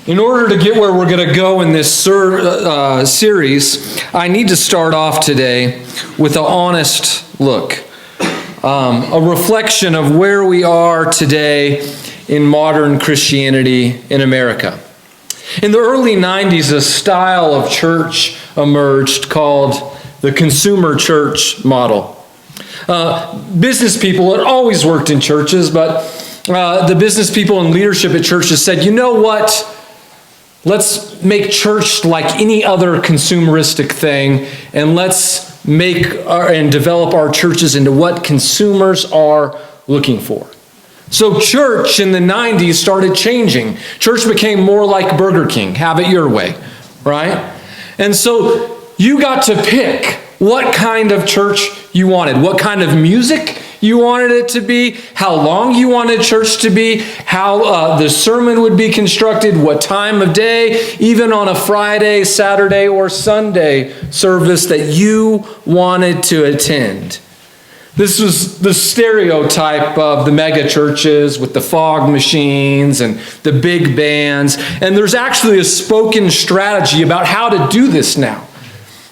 In order to get where we're going to go in this series, I need to start off today with an honest look, a reflection of where we are today in modern Christianity in America. In the early 90s, a style of church emerged called the consumer church model. Business people had always worked in churches, but the business people and leadership at churches said, you know what? Let's make church like any other consumeristic thing, and let's make and develop our churches into what consumers are looking for. So church in the 90s started changing. Church became more like Burger King, have it your way, right? And so you got to pick what kind of church you wanted, what kind of music you wanted it to be, how long you wanted church to be, how the sermon would be constructed, what time of day, even on a Friday, Saturday, or Sunday service that you wanted to attend. This was the stereotype of the mega churches with the fog machines and the big bands. And there's actually a spoken strategy about how to do this now.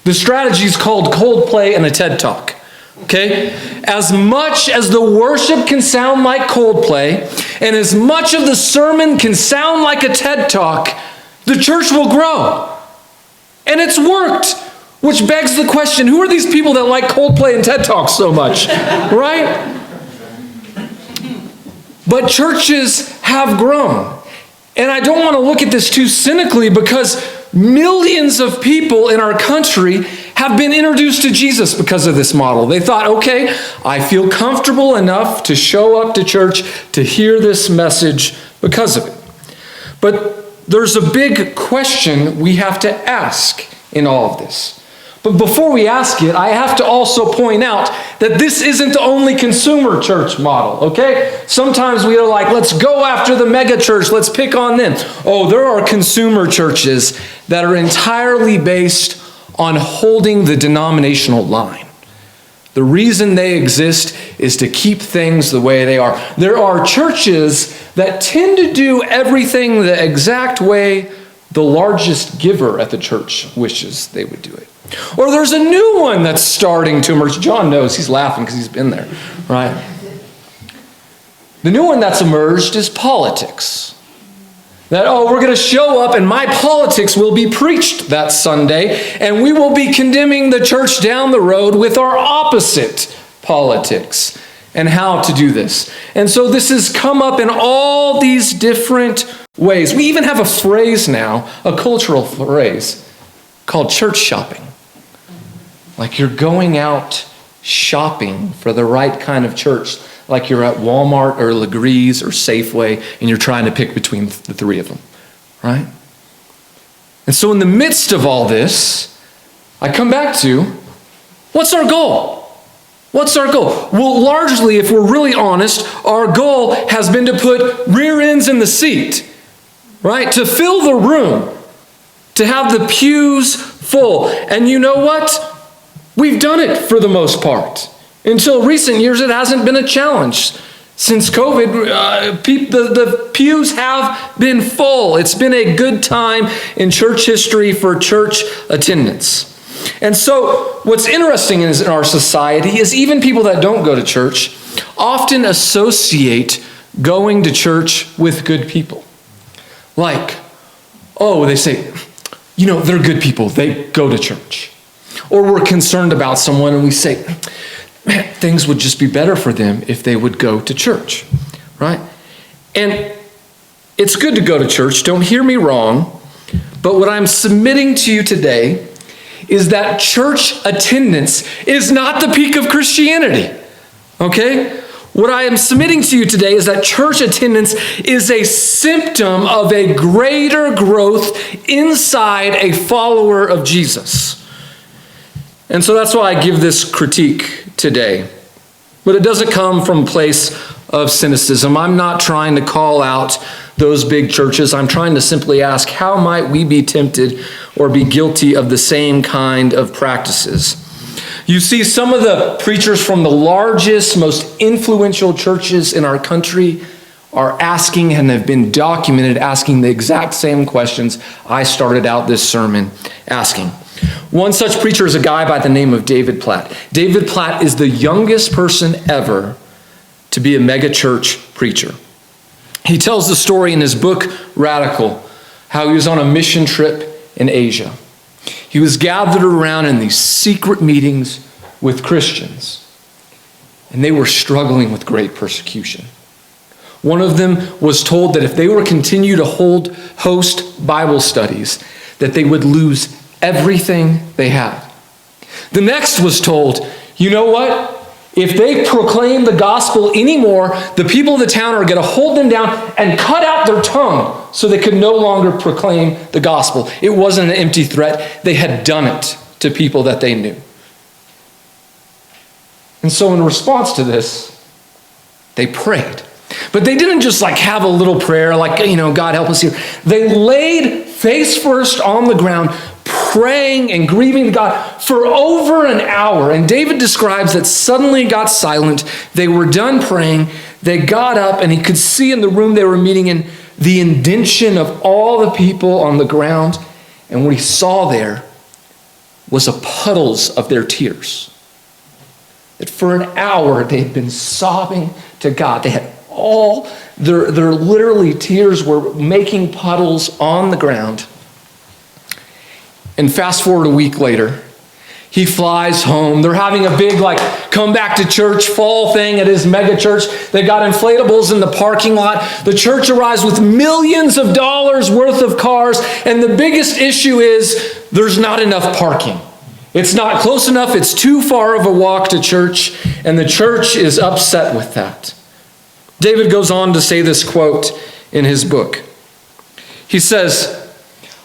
The strategy is called Coldplay and a TED Talk. Okay? As much as the worship can sound like Coldplay, and as much of the sermon can sound like a TED Talk, the church will grow. And it's worked. Which begs the question, who are these people that like Coldplay and TED Talks so much? Right? But churches have grown. And I don't want to look at this too cynically, because millions of people in our country have been introduced to Jesus because of this model. They thought, okay, I feel comfortable enough to show up to church to hear this message because of it. But there's a big question we have to ask in all of this. But before we ask it, I have to also point out that this isn't the only consumer church model, okay? Sometimes we are like, let's go after the mega church, let's pick on them. Oh, there are consumer churches that are entirely based on holding the denominational line. The reason they exist is to keep things the way they are. There are churches that tend to do everything the exact way the largest giver at the church wishes they would do it. Or there's a new one that's starting to emerge. John knows, he's laughing because he's been there, right? The new one that's emerged is politics. That, we're going to show up and my politics will be preached that Sunday, and we will be condemning the church down the road with our opposite politics and how to do this. And so this has come up in all these different ways. We even have a phrase now, a cultural phrase, called church shopping. Like you're going out shopping for the right kind of church, like you're at Walmart or Legree's or Safeway, and you're trying to pick between the three of them, right? And so in the midst of all this, I come back to, what's our goal? What's our goal? Well, largely, if we're really honest, our goal has been to put rear ends in the seat, right? To fill the room, to have the pews full. And you know what? We've done it for the most part. Until recent years, it hasn't been a challenge. Since COVID, the pews have been full. It's been a good time in church history for church attendance. And so what's interesting in our society is even people that don't go to church often associate going to church with good people. Like, they say, they're good people. They go to church. Or we're concerned about someone and we say, man, things would just be better for them if they would go to church, right? And it's good to go to church, don't hear me wrong, but what I'm submitting to you today is that church attendance is not the peak of Christianity, okay? What I am submitting to you today is that church attendance is a symptom of a greater growth inside a follower of Jesus. And so that's why I give this critique today. But it doesn't come from a place of cynicism. I'm not trying to call out those big churches. I'm trying to simply ask, how might we be tempted or be guilty of the same kind of practices? You see, some of the preachers from the largest, most influential churches in our country are asking and have been documented asking the exact same questions I started out this sermon asking. One such preacher is a guy by the name of David Platt. David Platt is the youngest person ever to be a megachurch preacher. He tells the story in his book, Radical, how he was on a mission trip in Asia. He was gathered around in these secret meetings with Christians, and they were struggling with great persecution. One of them was told that if they were to continue to host Bible studies, that they would lose everything they had. The next was told, you know what? If they proclaim the gospel anymore, the people of the town are going to hold them down and cut out their tongue so they could no longer proclaim the gospel. It wasn't an empty threat. They had done it to people that they knew. And so in response to this, they prayed. But they didn't just have a little prayer like, God help us here. They laid face first on the ground, praying and grieving God for over an hour. And David describes that suddenly it got silent. They were done praying. They got up, and he could see in the room they were meeting in the indention of all the people on the ground. And what he saw there was puddles of their tears. That for an hour they had been sobbing to God. They had all their literally tears were making puddles on the ground. And fast forward a week later, he flies home. They're having a big come back to church fall thing at his mega church. They got inflatables in the parking lot. The church arrives with millions of dollars worth of cars. And the biggest issue is there's not enough parking. It's not close enough. It's too far of a walk to church. And the church is upset with that. David goes on to say this quote in his book. He says,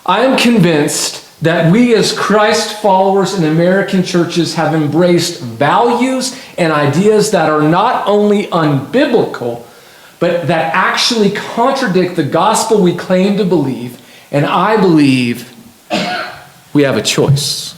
I am convinced that we as Christ followers in American churches have embraced values and ideas that are not only unbiblical, but that actually contradict the gospel we claim to believe. And I believe we have a choice.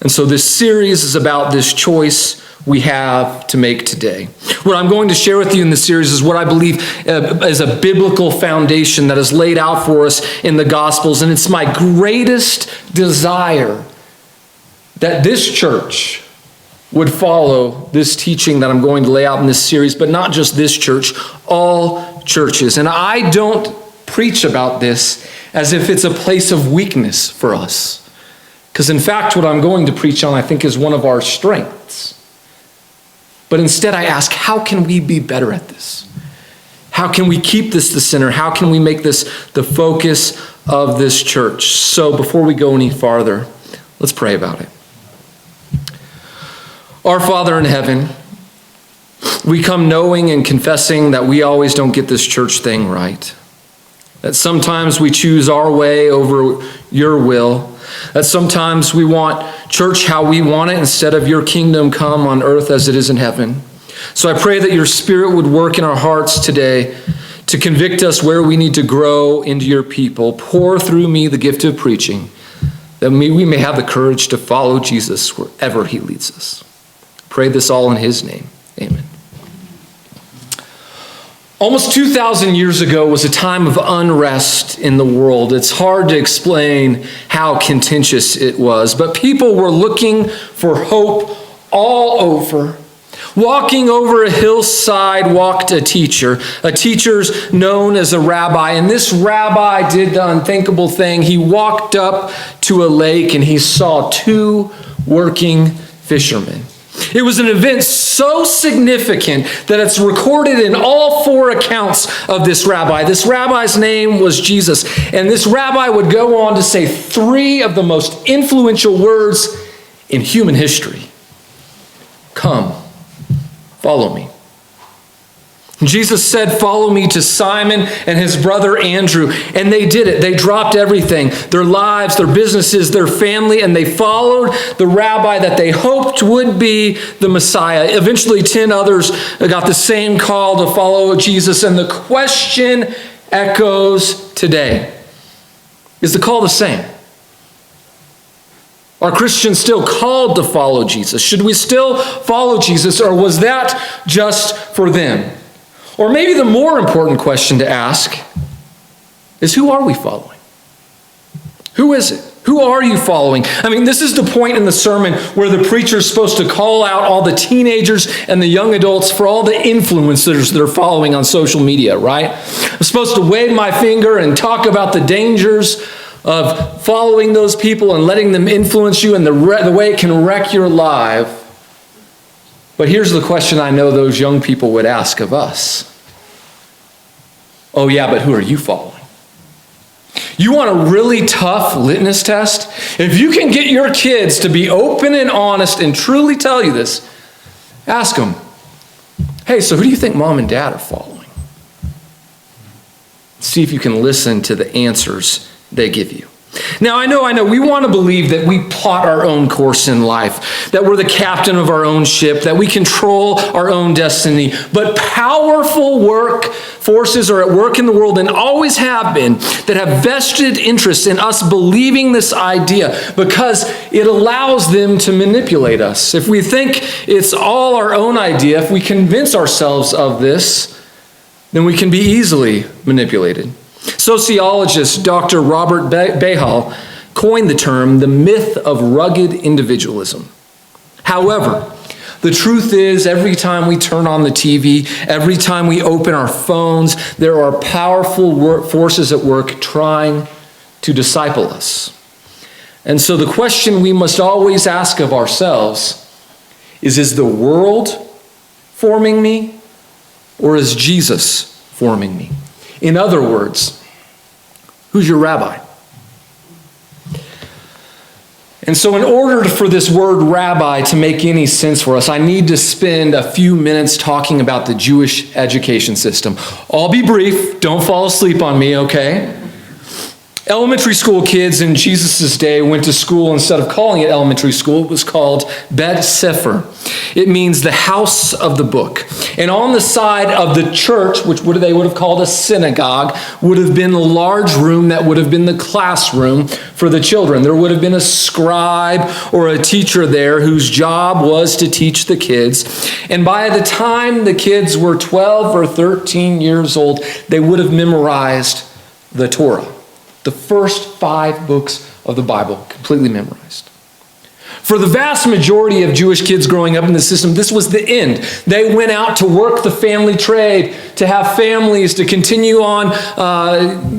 And so this series is about this choice we have to make today. What I'm going to share with you in this series is what I believe is a biblical foundation that is laid out for us in the Gospels. And it's my greatest desire that this church would follow this teaching that I'm going to lay out in this series, but not just this church, all churches. And I don't preach about this as if it's a place of weakness for us. Because in fact, what I'm going to preach on, I think, is one of our strengths. But instead I ask, how can we be better at this? How can we keep this the center? How can we make this the focus of this church? So before we go any farther, let's pray about it. Our Father in heaven, we come knowing and confessing that we always don't get this church thing right. That sometimes we choose our way over your will. That sometimes we want church how we want it instead of your kingdom come on earth as it is in heaven. So I pray that your Spirit would work in our hearts today to convict us where we need to grow into your people. Pour through me the gift of preaching, that we may have the courage to follow Jesus wherever he leads us. Pray this all in his name. Amen. Almost 2,000 years ago was a time of unrest in the world. It's hard to explain how contentious it was, but people were looking for hope all over. Walking over a hillside walked a teacher. A teacher's known as a rabbi, and this rabbi did the unthinkable thing. He walked up to a lake and he saw two working fishermen. It was an event so significant that it's recorded in all four accounts of this rabbi. This rabbi's name was Jesus. And this rabbi would go on to say three of the most influential words in human history. Come, follow me. Jesus said, follow me to Simon and his brother Andrew. And they did it. They dropped everything, their lives, their businesses, their family, and they followed the rabbi that they hoped would be the Messiah. Eventually, 10 others got the same call to follow Jesus. And the question echoes today. Is the call the same? Are Christians still called to follow Jesus? Should we still follow Jesus, or was that just for them? Or maybe the more important question to ask is, who are we following? Who is it? Who are you following? I mean, this is the point in the sermon where the preacher is supposed to call out all the teenagers and the young adults for all the influencers they're following on social media, right? I'm supposed to wave my finger and talk about the dangers of following those people and letting them influence you and the way it can wreck your life. But here's the question I know those young people would ask of us. Oh yeah, but who are you following? You want a really tough litmus test? If you can get your kids to be open and honest and truly tell you this, ask them, hey, so who do you think mom and dad are following? See if you can listen to the answers they give you. Now, I know, we want to believe that we plot our own course in life, that we're the captain of our own ship, that we control our own destiny. But powerful forces are at work in the world and always have been that have vested interest in us believing this idea because it allows them to manipulate us. If we think it's all our own idea, if we convince ourselves of this, then we can be easily manipulated. Sociologist Dr. Robert Bahal coined the term the myth of rugged individualism. However, the truth is, every time we turn on the TV, every time we open our phones, there are powerful forces at work trying to disciple us. And so the question we must always ask of ourselves is the world forming me, or is Jesus forming me? In other words, who's your rabbi? And so in order for this word rabbi to make any sense for us, I need to spend a few minutes talking about the Jewish education system. I'll be brief. Don't fall asleep on me, okay? Elementary school kids in Jesus' day went to school, instead of calling it elementary school, it was called Bet Sefer. It means the house of the book. And on the side of the church, which they would have called a synagogue, would have been a large room that would have been the classroom for the children. There would have been a scribe or a teacher there whose job was to teach the kids. And by the time the kids were 12 or 13 years old, they would have memorized the Torah. The first 5 books of the Bible, completely memorized. For the vast majority of Jewish kids growing up in the system, this was the end. They went out to work the family trade, to have families, to continue on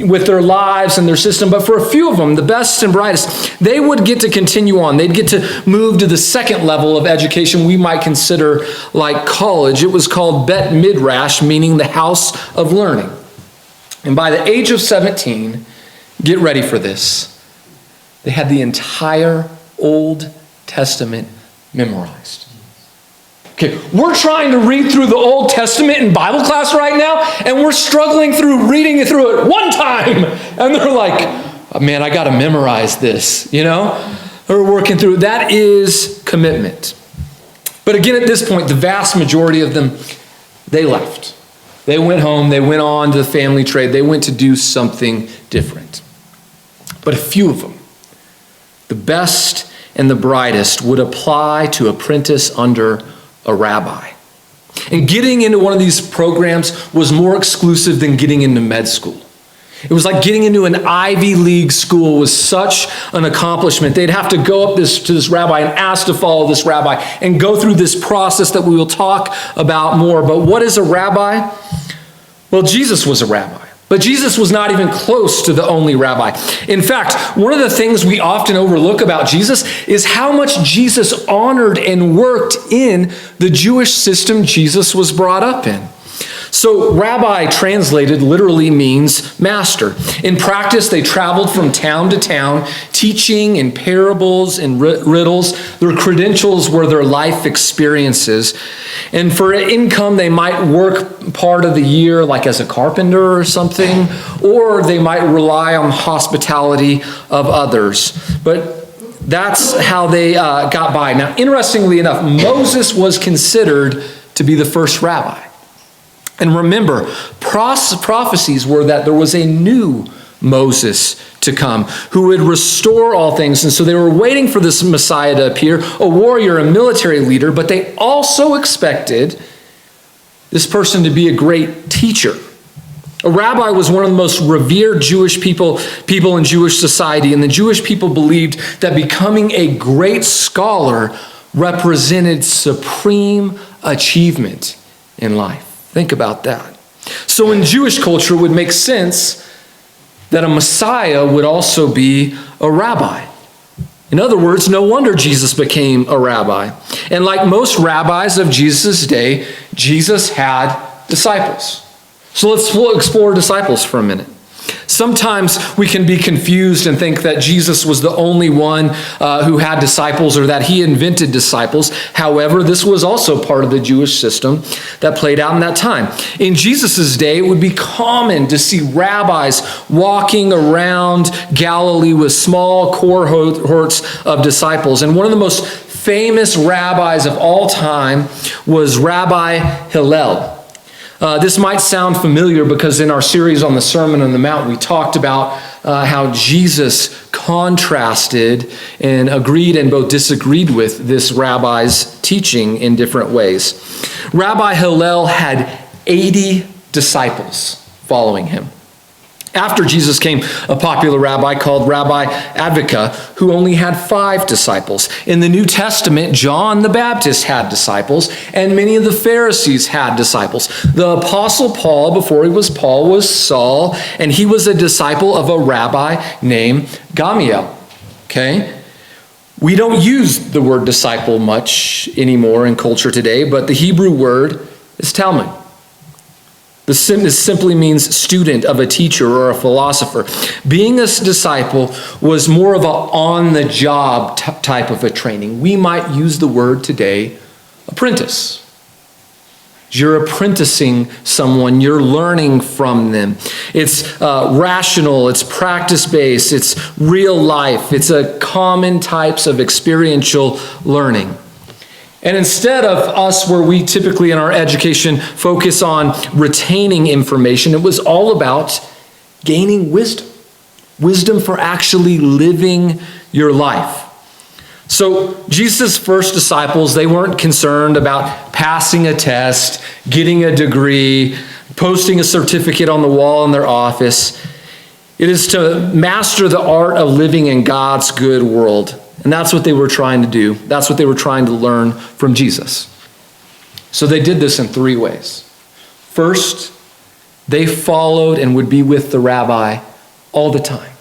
with their lives and their system. But for a few of them, the best and brightest, they would get to continue on. They'd get to move to the second level of education we might consider like college. It was called Bet Midrash, meaning the house of learning. And by the age of 17, get ready for this, they had the entire Old Testament memorized. Okay, we're trying to read through the Old Testament in Bible class right now, and we're struggling through reading it through it one time. And they're like, oh, man, I got to memorize this, you know? They're working through it. That is commitment. But again, at this point, the vast majority of them, they left. They went home. They went on to the family trade. They went to do something different. But a few of them, the best and the brightest, would apply to apprentice under a rabbi. And getting into one of these programs was more exclusive than getting into med school. It was like getting into an Ivy League school was such an accomplishment. They'd have to go up to this rabbi and ask to follow this rabbi and go through this process that we will talk about more. But what is a rabbi? Well, Jesus was a rabbi. But Jesus was not even close to the only rabbi. In fact, one of the things we often overlook about Jesus is how much Jesus honored and worked in the Jewish system Jesus was brought up in. So rabbi translated literally means master. In practice, they traveled from town to town, teaching in parables and riddles. Their credentials were their life experiences. And for income, they might work part of the year like as a carpenter or something, or they might rely on the hospitality of others. But that's how they got by. Now, interestingly enough, Moses was considered to be the first rabbi. And remember, prophecies were that there was a new Moses to come who would restore all things. And so they were waiting for this Messiah to appear, a warrior, a military leader, but they also expected this person to be a great teacher. A rabbi was one of the most revered Jewish people in Jewish society, and the Jewish people believed that becoming a great scholar represented supreme achievement in life. Think about that. So in Jewish culture, it would make sense that a Messiah would also be a rabbi. In other words, no wonder Jesus became a rabbi. And like most rabbis of Jesus' day, Jesus had disciples. So let's explore disciples for a minute. Sometimes we can be confused and think that Jesus was the only one who had disciples or that he invented disciples. However, this was also part of the Jewish system that played out in that time. In Jesus' day, it would be common to see rabbis walking around Galilee with small cohorts of disciples. And one of the most famous rabbis of all time was Rabbi Hillel. This might sound familiar because in our series on the Sermon on the Mount, we talked about how Jesus contrasted and agreed and both disagreed with this rabbi's teaching in different ways. Rabbi Hillel had 80 disciples following him. After Jesus came a popular rabbi called Rabbi Advika, who only had 5 disciples. In the New Testament, John the Baptist had disciples, and many of the Pharisees had disciples. The Apostle Paul, before he was Paul, was Saul, and he was a disciple of a rabbi named Gamaliel. Okay? We don't use the word disciple much anymore in culture today, but the Hebrew word is Talmud. This simply means student of a teacher or a philosopher. Being a disciple was more of an on-the-job type of a training. We might use the word today, apprentice. You're apprenticing someone. You're learning from them. It's rational. It's practice-based. It's real life. It's a common types of experiential learning. And instead of us, where we typically in our education focus on retaining information, it was all about gaining wisdom. Wisdom for actually living your life. So Jesus' first disciples, they weren't concerned about passing a test, getting a degree, posting a certificate on the wall in their office. It is to master the art of living in God's good world. And that's what they were trying to do. That's what they were trying to learn from Jesus. So they did this in 3 ways. First, they followed and would be with the rabbi all the time.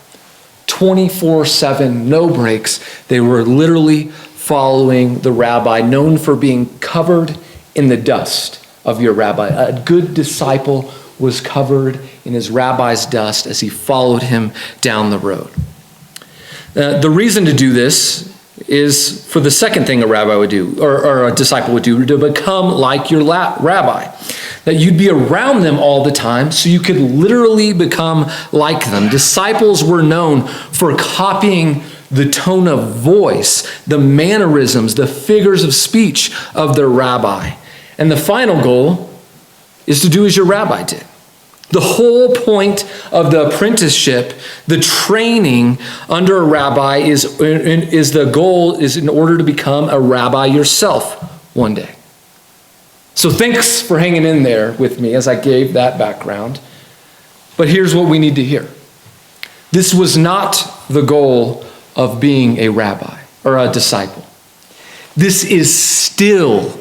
24/7, no breaks. They were literally following the rabbi, known for being covered in the dust of your rabbi. A good disciple was covered in his rabbi's dust as he followed him down the road. The reason to do this is for the second thing a rabbi would do, or a disciple would do, to become like your rabbi. That you'd be around them all the time so you could literally become like them. Disciples were known for copying the tone of voice, the mannerisms, the figures of speech of their rabbi. And the final goal is to do as your rabbi did. The whole point of the apprenticeship, the training under a rabbi is the goal is in order to become a rabbi yourself one day. So thanks for hanging in there with me as I gave that background. But here's what we need to hear. This was not the goal of being a rabbi or a disciple. This is still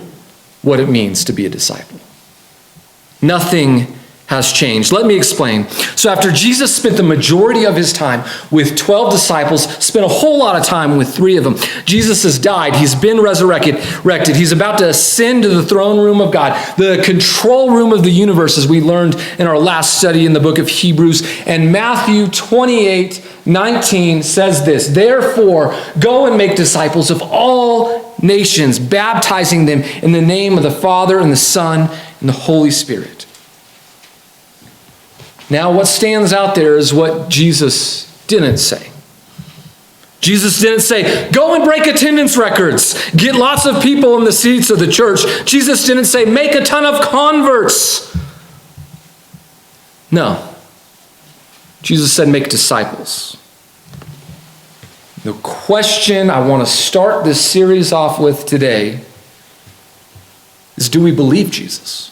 what it means to be a disciple. Nothing has changed. Let me explain. So after Jesus spent the majority of his time with 12 disciples, spent a whole lot of time with 3 of them. Jesus has died. He's been resurrected. He's about to ascend to the throne room of God, the control room of the universe, as we learned in our last study in the book of Hebrews. And Matthew 28:19 says this, "Therefore, go and make disciples of all nations, baptizing them in the name of the Father and the Son and the Holy Spirit." Now, what stands out there is what Jesus didn't say. Jesus didn't say, go and break attendance records, get lots of people in the seats of the church. Jesus didn't say, make a ton of converts. No. Jesus said, make disciples. The question I want to start this series off with today is, do we believe Jesus?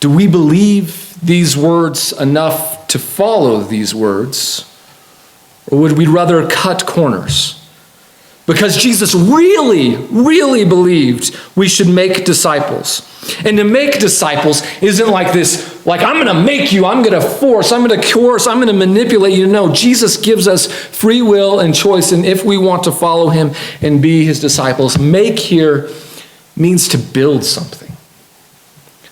Do we believe these words enough to follow these words? Or would we rather cut corners? Because Jesus really, really believed we should make disciples. And to make disciples isn't like this, like I'm going to make you, I'm going to force, I'm going to coerce, I'm going to manipulate you. No, Jesus gives us free will and choice. And if we want to follow him and be his disciples, make here means to build something.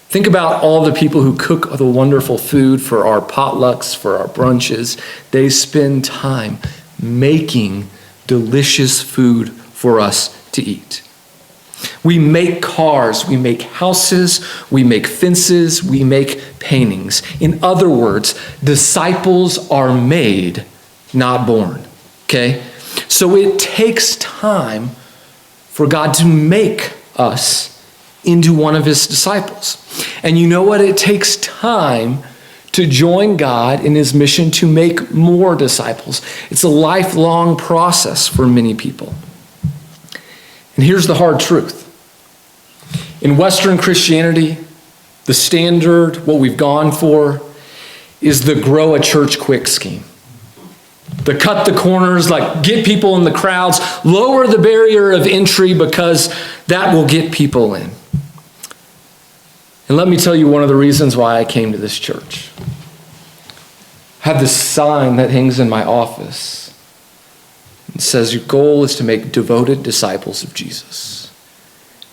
Think about all the people who cook the wonderful food for our potlucks, for our brunches. They spend time making delicious food for us to eat. We make cars, we make houses, we make fences, we make paintings. In other words, disciples are made, not born. Okay? So it takes time for God to make us into one of his disciples. And you know what? It takes time to join God in his mission to make more disciples. It's a lifelong process for many people. And here's the hard truth. In Western Christianity, the standard, what we've gone for, is the grow a church quick scheme. The cut the corners, like get people in the crowds, lower the barrier of entry because that will get people in. And let me tell you one of the reasons why I came to this church. I have this sign that hangs in my office. It says, your goal is to make devoted disciples of Jesus.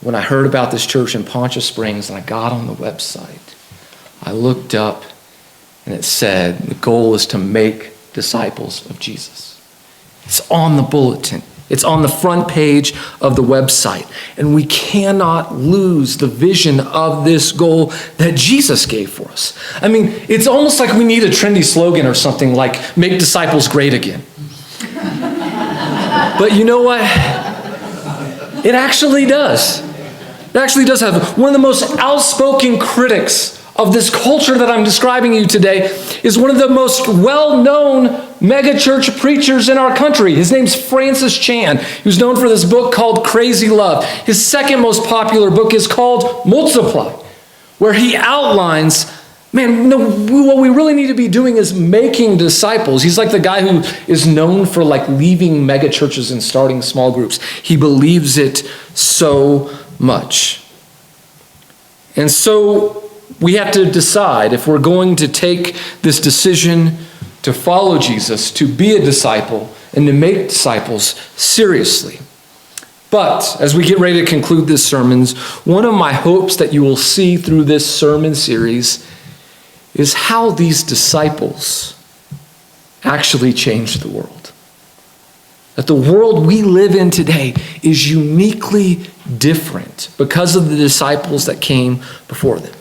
When I heard about this church in Poncha Springs and I got on the website, I looked up and it said, the goal is to make disciples of Jesus. It's on the bulletin. It's on the front page of the website. And we cannot lose the vision of this goal that Jesus gave for us. I mean, it's almost like we need a trendy slogan or something like, make disciples great again. But you know what? It actually does. It actually does have one of the most outspoken critics of this culture that I'm describing you today is one of the most well-known megachurch preachers in our country. His name's Francis Chan. He was known for this book called Crazy Love. His second most popular book is called Multiply, where he outlines, man, no, what we really need to be doing is making disciples. He's like the guy who is known for like leaving megachurches and starting small groups. He believes it so much. And so we have to decide if we're going to take this decision to follow Jesus, to be a disciple, and to make disciples seriously. But as we get ready to conclude this sermon, one of my hopes that you will see through this sermon series is how these disciples actually changed the world. That the world we live in today is uniquely different because of the disciples that came before them.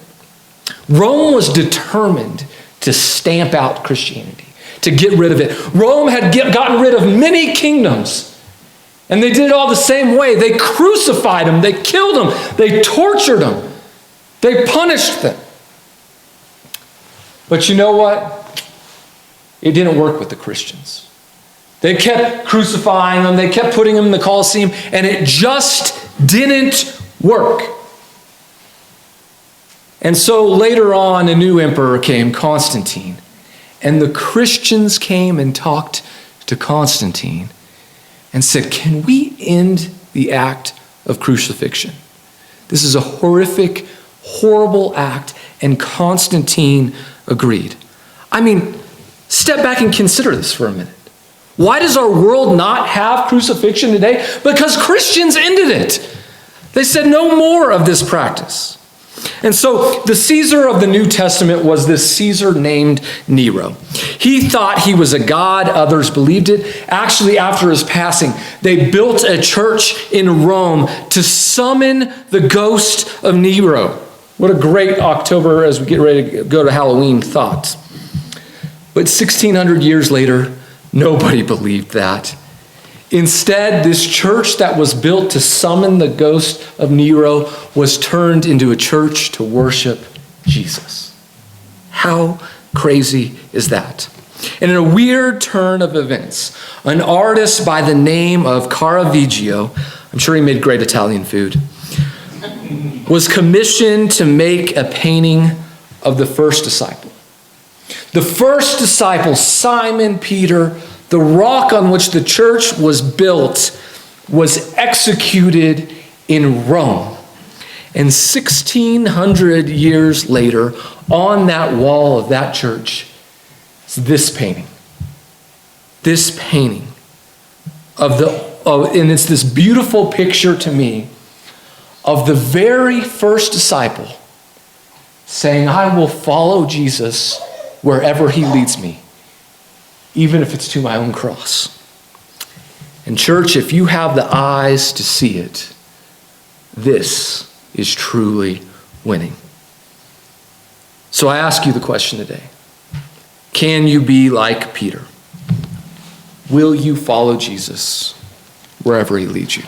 Rome was determined to stamp out Christianity, to get rid of it. Rome had gotten rid of many kingdoms, and they did it all the same way. They crucified them, they killed them, they tortured them, they punished them. But you know what? It didn't work with the Christians. They kept crucifying them, they kept putting them in the Colosseum, and it just didn't work. And so later on, a new emperor came, Constantine. And the Christians came and talked to Constantine and said, can we end the act of crucifixion? This is a horrific, horrible act. And Constantine agreed. I mean, step back and consider this for a minute. Why does our world not have crucifixion today? Because Christians ended it. They said no more of this practice. And so the Caesar of the New Testament was this Caesar named Nero. He thought he was a god. Others believed it. Actually, after his passing, they built a church in Rome to summon the ghost of Nero. What a great October as we get ready to go to Halloween thought. But 1,600 years later, nobody believed that. Instead, this church that was built to summon the ghost of Nero was turned into a church to worship Jesus. How crazy is that? And in a weird turn of events, an artist by the name of Caravaggio, I'm sure he made great Italian food, was commissioned to make a painting of the first disciple. The first disciple, Simon Peter, the rock on which the church was built, was executed in Rome. And 1,600 years later, on that wall of that church, is this painting. This painting and it's this beautiful picture to me of the very first disciple saying, I will follow Jesus wherever he leads me, even if it's to my own cross. And church, if you have the eyes to see it, this is truly winning. So I ask you the question today. Can you be like Peter? Will you follow Jesus wherever he leads you?